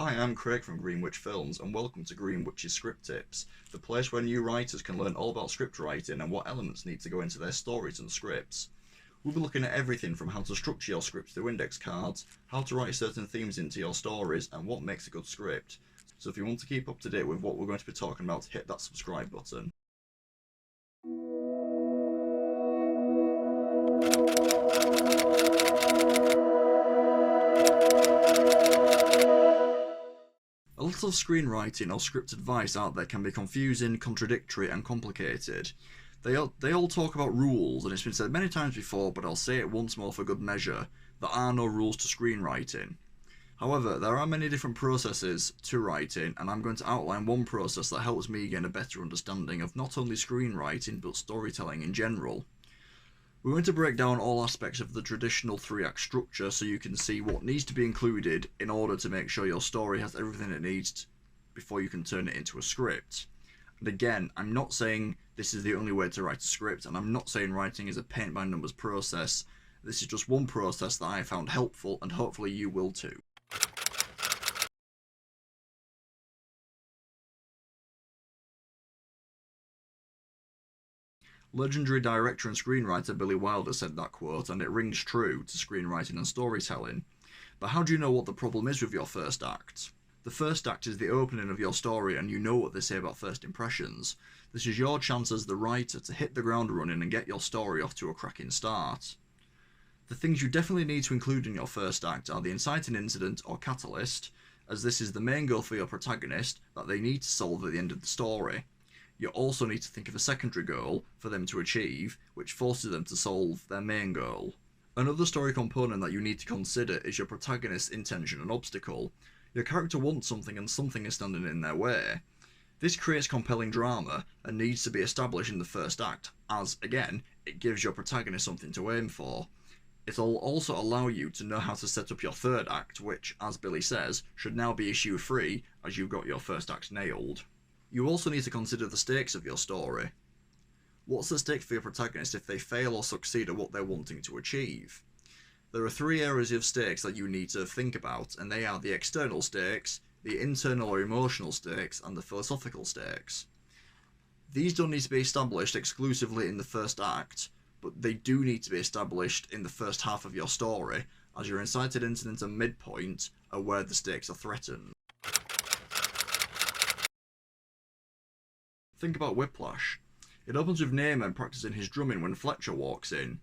Hi, I'm Craig from Greenwich Films, and welcome to Greenwich's Script Tips, the place where new writers can learn all about script writing and what elements need to go into their stories and scripts. We'll be looking at everything from how to structure your scripts through index cards, how to write certain themes into your stories, and what makes a good script. So if you want to keep up to date with what we're going to be talking about, hit that subscribe button. A lot of screenwriting or script advice out there can be confusing, contradictory, and complicated. They all talk about rules, and it's been said many times before, but I'll say it once more for good measure: there are no rules to screenwriting. However, there are many different processes to writing, and I'm going to outline one process that helps me gain a better understanding of not only screenwriting, but storytelling in general. We're going to break down all aspects of the traditional three-act structure so you can see what needs to be included in order to make sure your story has everything it needs before you can turn it into a script. And again, I'm not saying this is the only way to write a script, and I'm not saying writing is a paint-by-numbers process. This is just one process that I found helpful, and hopefully you will too. Legendary director and screenwriter Billy Wilder said that quote, and it rings true to screenwriting and storytelling. But how do you know what the problem is with your first act? The first act is the opening of your story, and you know what they say about first impressions. This is your chance as the writer to hit the ground running and get your story off to a cracking start. The things you definitely need to include in your first act are the inciting incident or catalyst, as this is the main goal for your protagonist that they need to solve at the end of the story. You also need to think of a secondary goal for them to achieve, which forces them to solve their main goal. Another story component that you need to consider is your protagonist's intention and obstacle. Your character wants something and something is standing in their way. This creates compelling drama and needs to be established in the first act, as, again, it gives your protagonist something to aim for. It'll also allow you to know how to set up your third act, which, as Billy says, should now be issue-free as you've got your first act nailed. You also need to consider the stakes of your story. What's the stake for your protagonist if they fail or succeed at what they're wanting to achieve? There are three areas of stakes that you need to think about, and they are the external stakes, the internal or emotional stakes, and the philosophical stakes. These don't need to be established exclusively in the first act, but they do need to be established in the first half of your story, as your incited incident and midpoint are where the stakes are threatened. Think about Whiplash. It opens with Naaman practicing his drumming when Fletcher walks in.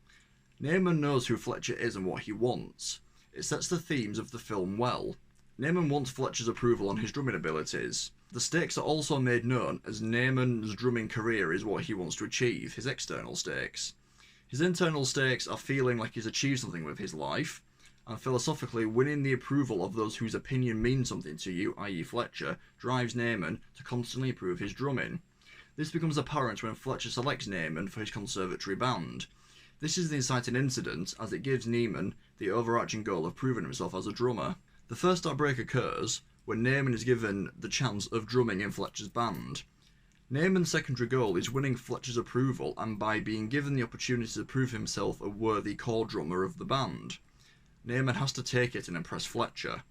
Naaman knows who Fletcher is and what he wants. It sets the themes of the film well. Naaman wants Fletcher's approval on his drumming abilities. The stakes are also made known, as Naaman's drumming career is what he wants to achieve, his external stakes. His internal stakes are feeling like he's achieved something with his life, and philosophically, winning the approval of those whose opinion means something to you, i.e. Fletcher, drives Naaman to constantly improve his drumming. This becomes apparent when Fletcher selects Naaman for his conservatory band. This is the inciting incident, as it gives Naaman the overarching goal of proving himself as a drummer. The first outbreak occurs when Naaman is given the chance of drumming in Fletcher's band. Naaman's secondary goal is winning Fletcher's approval, and by being given the opportunity to prove himself a worthy core drummer of the band. Naaman has to take it and impress Fletcher.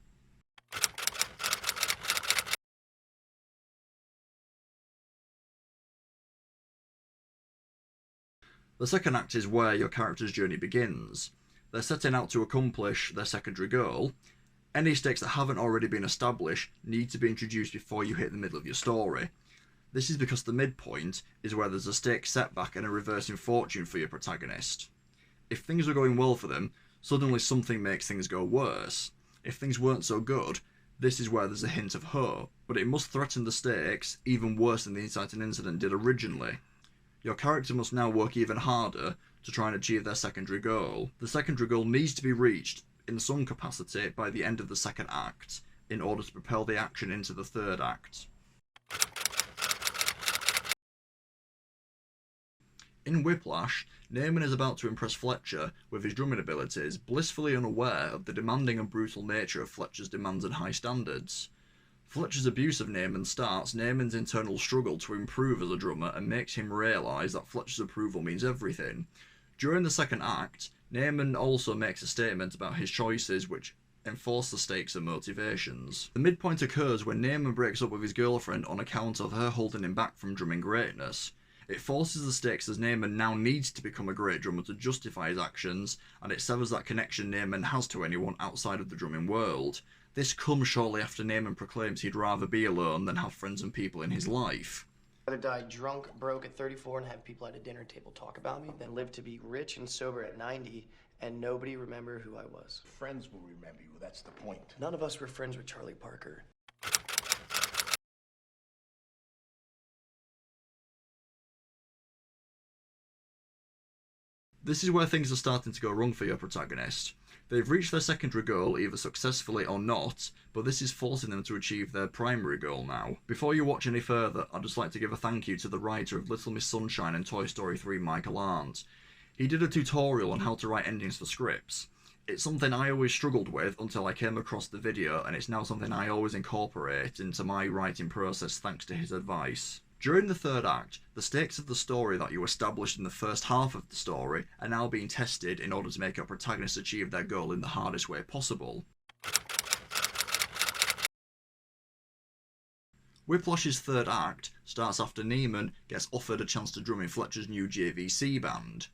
The second act is where your character's journey begins. They're setting out to accomplish their secondary goal. Any stakes that haven't already been established need to be introduced before you hit the middle of your story. This is because the midpoint is where there's a stake setback and a reverse in fortune for your protagonist. If things are going well for them, suddenly something makes things go worse. If things weren't so good, this is where there's a hint of hope, but it must threaten the stakes even worse than the inciting incident did originally. Your character must now work even harder to try and achieve their secondary goal. The secondary goal needs to be reached in some capacity by the end of the second act in order to propel the action into the third act. In Whiplash, Naaman is about to impress Fletcher with his drumming abilities, blissfully unaware of the demanding and brutal nature of Fletcher's demands and high standards. Fletcher's abuse of Naaman starts Naaman's internal struggle to improve as a drummer and makes him realise that Fletcher's approval means everything. During the second act, Naaman also makes a statement about his choices which enforce the stakes and motivations. The midpoint occurs when Naaman breaks up with his girlfriend on account of her holding him back from drumming greatness. It forces the stakes as Naaman now needs to become a great drummer to justify his actions, and it severs that connection Naaman has to anyone outside of the drumming world. This comes shortly after Naaman proclaims he'd rather be alone than have friends and people in his life. I'd rather die drunk, broke at 34 and have people at a dinner table talk about me than live to be rich and sober at 90 and nobody remember who I was. Friends will remember you, that's the point. None of us were friends with Charlie Parker. This is where things are starting to go wrong for your protagonist. They've reached their secondary goal either successfully or not, but this is forcing them to achieve their primary goal now. Before you watch any further, I'd just like to give a thank you to the writer of Little Miss Sunshine and Toy Story 3, Michael Arndt. He did a tutorial on how to write endings for scripts. It's something I always struggled with until I came across the video, and it's now something I always incorporate into my writing process thanks to his advice. During the third act, the stakes of the story that you established in the first half of the story are now being tested in order to make your protagonists achieve their goal in the hardest way possible. Whiplash's third act starts after Naaman gets offered a chance to drum in Fletcher's new JVC band.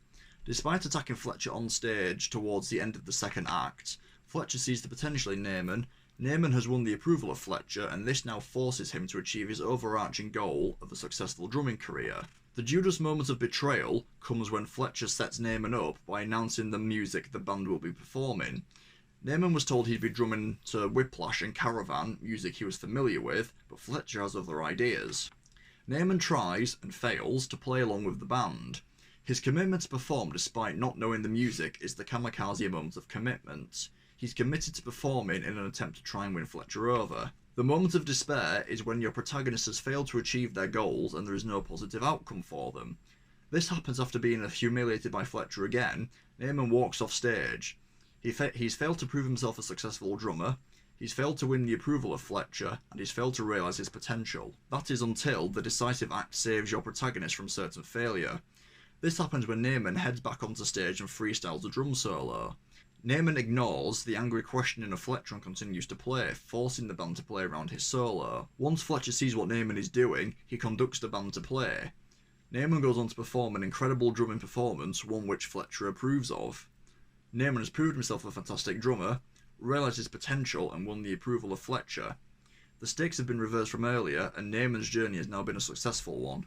Despite attacking Fletcher on stage towards the end of the second act, Fletcher sees the potential in Naaman. Naaman has won the approval of Fletcher, and this now forces him to achieve his overarching goal of a successful drumming career. The Judas moment of betrayal comes when Fletcher sets Naaman up by announcing the music the band will be performing. Naaman was told he'd be drumming to Whiplash and Caravan, music he was familiar with, but Fletcher has other ideas. Naaman tries, and fails, to play along with the band. His commitment to perform despite not knowing the music is the kamikaze moment of commitment. He's committed to performing in an attempt to try and win Fletcher over. The moment of despair is when your protagonist has failed to achieve their goals and there is no positive outcome for them. This happens after being humiliated by Fletcher again. Naaman walks off stage. He's failed to prove himself a successful drummer, he's failed to win the approval of Fletcher, and he's failed to realise his potential. That is until the decisive act saves your protagonist from certain failure. This happens when Naaman heads back onto stage and freestyles a drum solo. Naaman ignores the angry questioning of Fletcher and continues to play, forcing the band to play around his solo. Once Fletcher sees what Naaman is doing, he conducts the band to play. Naaman goes on to perform an incredible drumming performance, one which Fletcher approves of. Naaman has proved himself a fantastic drummer, realised his potential, and won the approval of Fletcher. The stakes have been reversed from earlier, and Naaman's journey has now been a successful one.